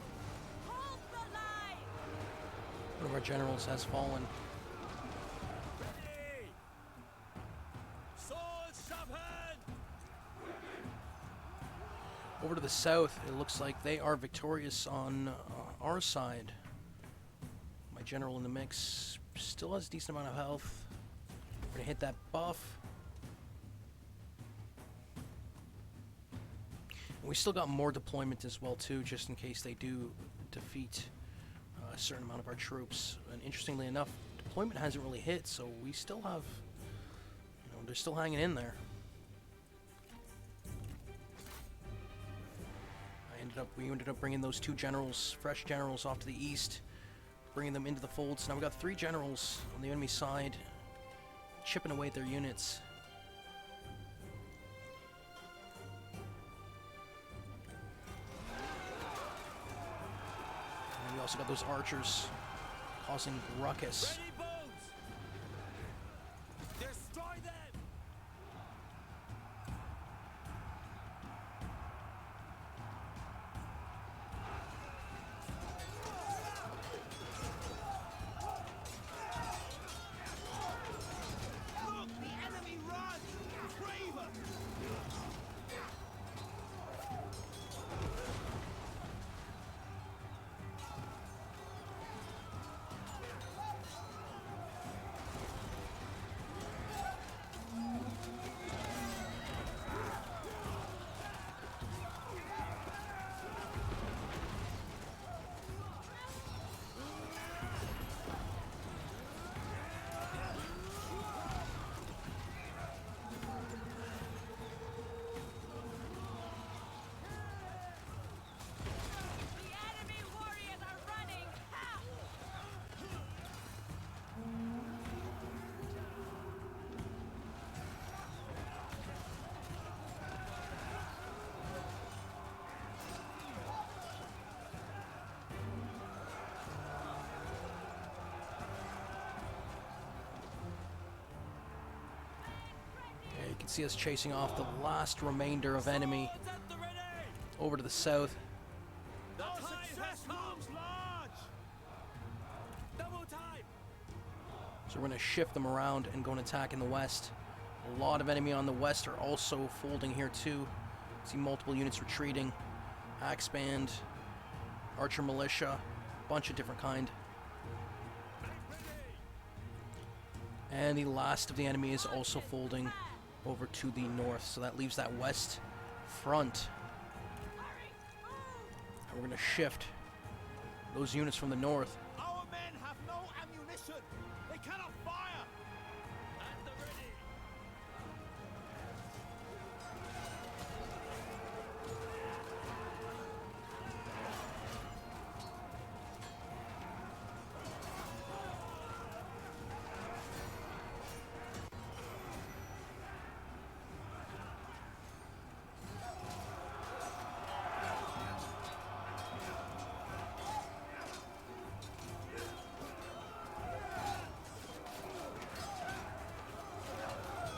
Hold the line! One of our generals has fallen. Ready! Swords sharpened! Over to the south, it looks like they are victorious on our side. My general in the mix still has a decent amount of health. We're gonna hit that buff. And we still got more deployment as well too, just in case they do defeat a certain amount of our troops. And interestingly enough, deployment hasn't really hit, so we still have, they're still hanging in there. We ended up bringing those two generals, fresh generals, off to the east, bringing them into the fold. So now we got 3 generals on the enemy side, chipping away at their units. And we also got those archers causing ruckus. Ready, bones! Destroy them! Look! The enemy run! Craven! see us chasing off the last remainder of enemy Swords at the ready! over to the south. The tide has looms large! Double time! So we're going to shift them around and go and attack in the west. A lot of enemy on the west are also folding here too. See multiple units retreating. Axe band, archer militia, bunch of different kind. And the last of the enemy is also folding over to the north. So that leaves that west front. And we're going to shift those units from the north. Our men have no ammunition! They cannot fire! At the ready!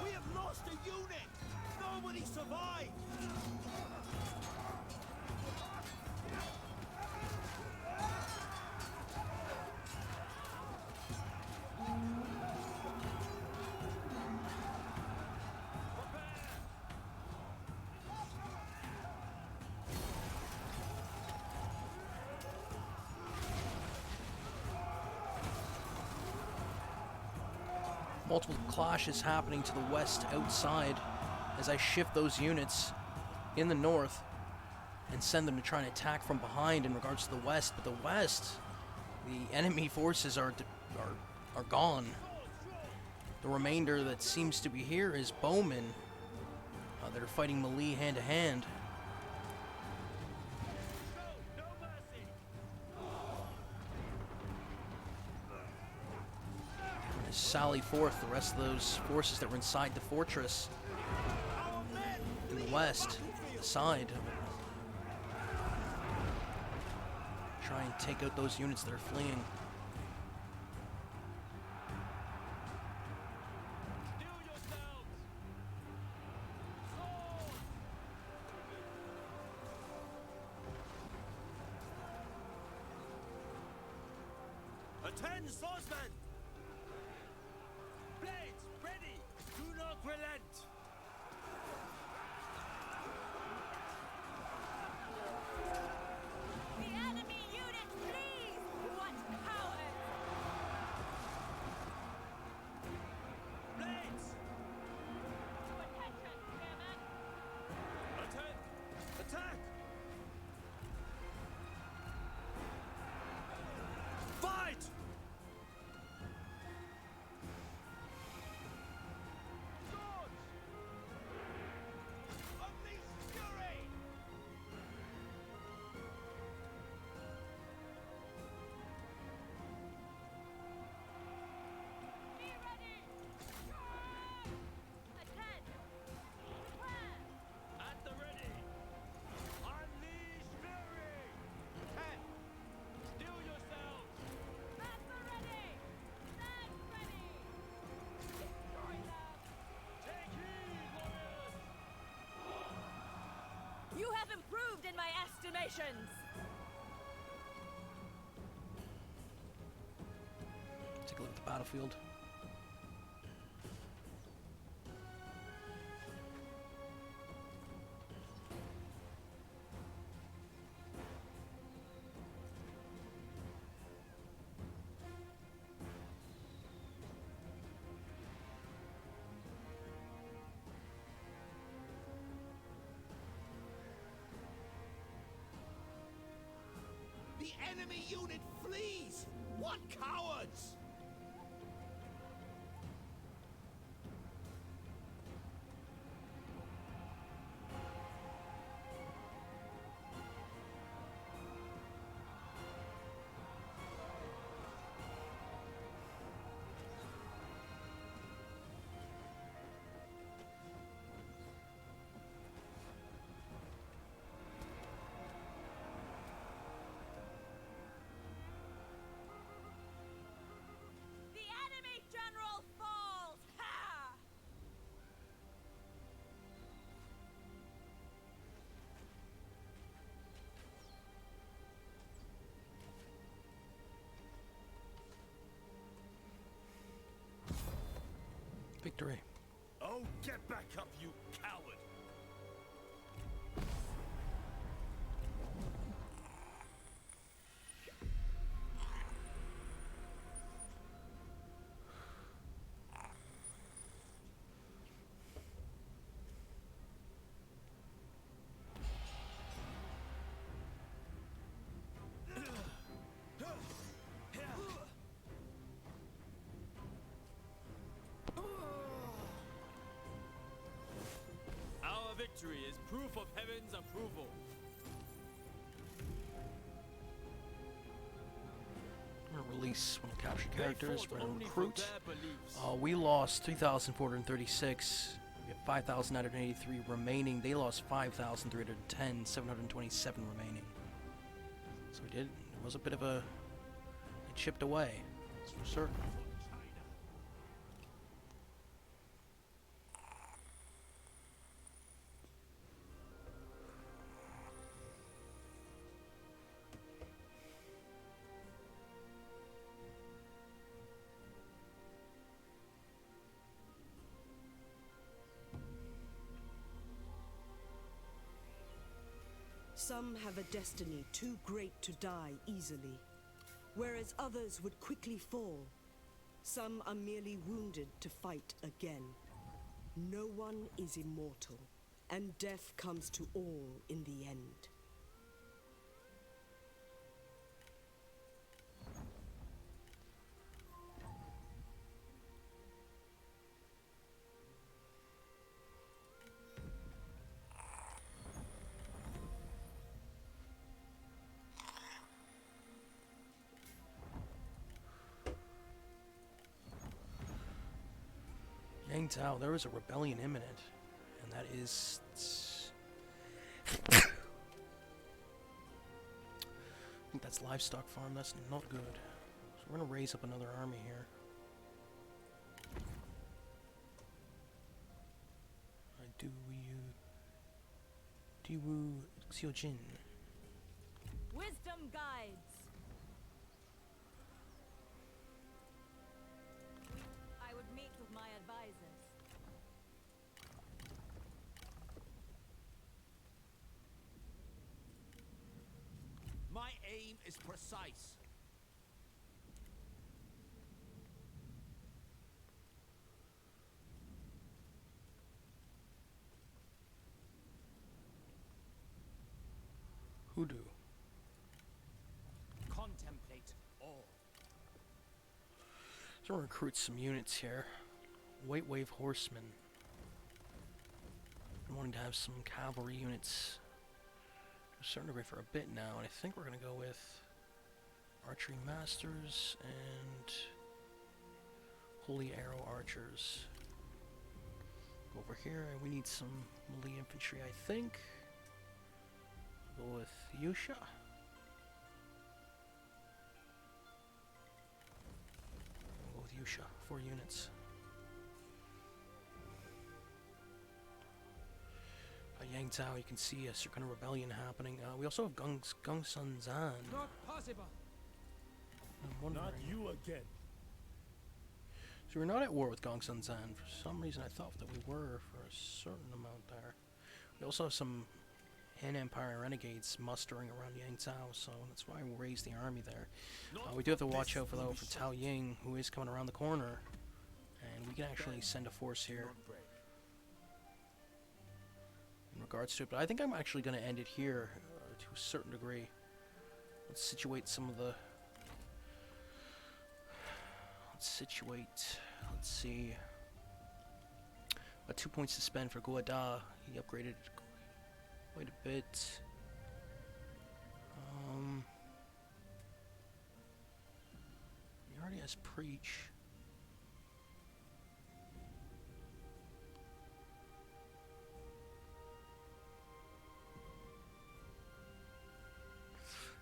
We have lost a unit! Nobody survived! Multiple clashes happening to the west outside as I shift those units in the north and send them to try and attack from behind in regards to the west. But the west, the enemy forces are gone. The remainder that seems to be here is bowmen that are fighting melee hand to hand. No mercy! Sally forth the rest of those forces that were inside the fortress Our men! in the west side. Try and take out those units that are fleeing. Do yourselves! Sword! Attend, swordsmen! Blades, ready! Do not relent! The enemy unit flees! What cowards! Blades! Attention, spearmen! Attend! Attack! Fight! Swords! Unleash fury! Be ready! Attend! Prepare! At the ready! Unleash fury! Ten! Still yourselves! At the ready! Stand ready! Destroy them! Take heed, warriors! You have improved in my estimations! Take a look at the battlefield. The enemy unit flees! What cowards! victory. Oh, get back up, you coward! Our victory is proof of heaven's approval. I'm gonna release one of the captured They characters. fought We're gonna only for recruit. their beliefs. We lost 3,436. We have 5,983 remaining. They lost 5,310. 727 remaining. So we did. It was a bit of a. It chipped away. That's for certain. Some have a destiny too great to die easily, whereas others would quickly fall. Some are merely wounded to fight again. No one is immortal, and death comes to all in the end. Yangtao, there is a rebellion imminent, and that is. I think that's livestock farm. That's not good. So we're gonna raise up another army here. Diwu Xiujin. Wisdom guides. I would meet with my advisors. My aim is precise. Hoodoo. Contemplate all. So we'll recruit some units here. White Wave Horsemen. I'm wanting to have some cavalry units to a certain degree for a bit now, and I think we're going to go with Archery Masters and Holy Arrow Archers. Go over here, and we need some melee infantry, I think. Go with Yusha. Go with Yusha, 4 units. Yangtao, you can see a certain rebellion happening. We also have Gongsun Zan. Not possible. I'm wondering. Not you again. So we're not at war with Gongsun Zan. For some reason, I thought that we were for a certain amount there. We also have some Han Empire renegades mustering around Yangtao, so that's why we raised the army there. We do have to watch out for though for Tao Ying, who is coming around the corner, and we can actually send a force here in regards to it. But I think I'm actually going to end it here to a certain degree. Let's situate some of the. Let's see. 2 points to spend for Guada. He upgraded quite a bit. He already has Preach.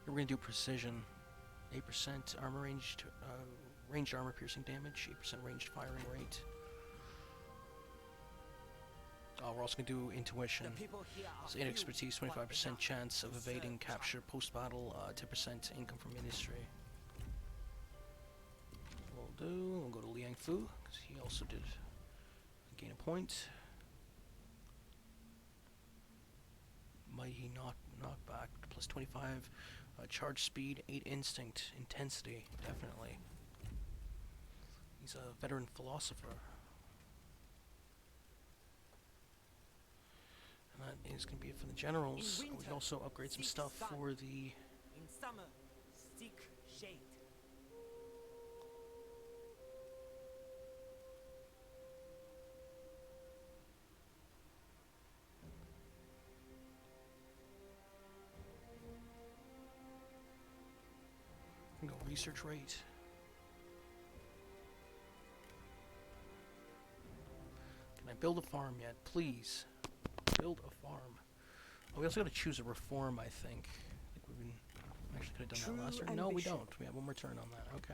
We're going to do Precision. 8% armor ranged armor piercing damage, 8% ranged firing rate. We're also going to do Intuition. So 8 expertise, 25% chance of evading capture post-battle, 10% income from industry. We'll go to Liang Fu, because he also did Gain a point. Mighty knockback plus 25. Charge speed, 8 instinct, intensity, definitely. He's a veteran philosopher. And that is going to be it for the generals. We can also upgrade some stuff for the... In summer, seek shade. Go research rate. Can I build a farm yet? Please. Build a farm. Oh, we also got to choose a reform, I think. I think we've been... Actually could have done that last turn. No, we don't. We have one more turn on that. Okay.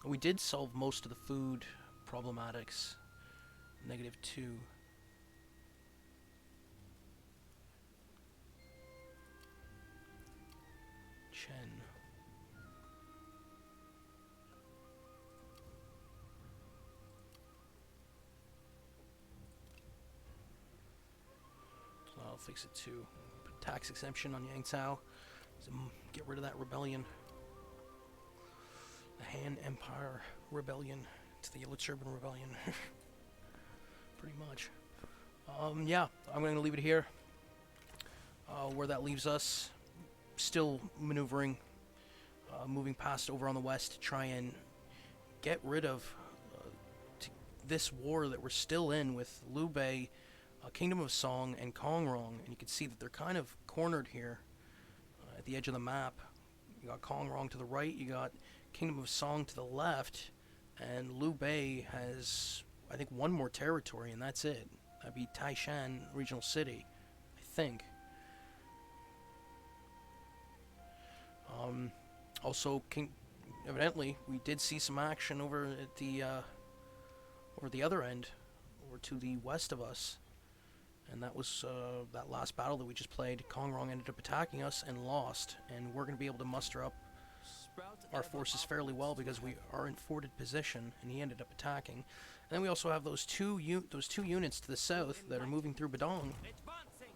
We did solve most of the food problematics. -2. Chen. So I'll fix it too. Put tax exemption on Yangtao. So get rid of that rebellion. The Han Empire Rebellion to the Yellow Turban Rebellion. Pretty much. Yeah, I'm going to leave it here. Where that leaves us, still maneuvering, moving past over on the west to try and get rid of this war that we're still in with Liu Bei, Kingdom of Song, and Kongrong. And you can see that they're kind of cornered here at the edge of the map. You got Kongrong to the right, you got Kingdom of Song to the left, and Liu Bei has, I think, one more territory, and that's it. That'd be Taishan Regional City, I think. Also, evidently, we did see some action over at the other end, over to the west of us, and that was that last battle that we just played. Kongrong ended up attacking us and lost, and we're going to be able to muster up our forces fairly well because we are in forted position, and he ended up attacking. And then we also have those two units to the south that are moving through Badong. Advancing.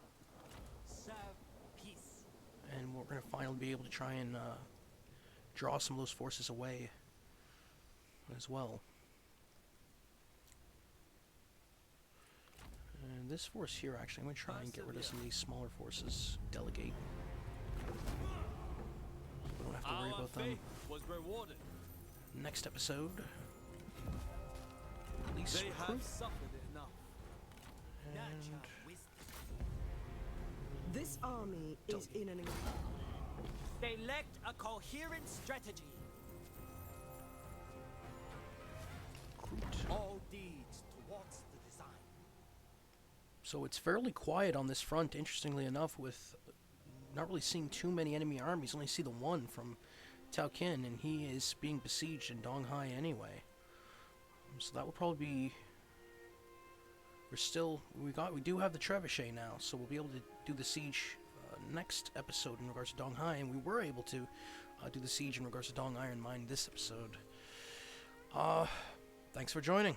Serve peace. And we're going to finally be able to try and draw some of those forces away as well. And this force here, actually, I'm going to try and get rid of some of these smaller forces. Delegate. We don't have to worry Our about them. faith was rewarded. Next episode. Police They recruit. have suffered enough. And Nurture wisdom. This army is in an... They lacked a coherent strategy. recruit. All deeds towards the design. So it's fairly quiet on this front, interestingly enough, with not really seeing too many enemy armies. Only see the one from Tao Qin, and he is being besieged in Donghai anyway. So that will probably be... We do have the trebuchet now, so we'll be able to do the siege next episode in regards to Donghai, and we were able to do the siege in regards to Dong Iron Mine this episode. Thanks for joining.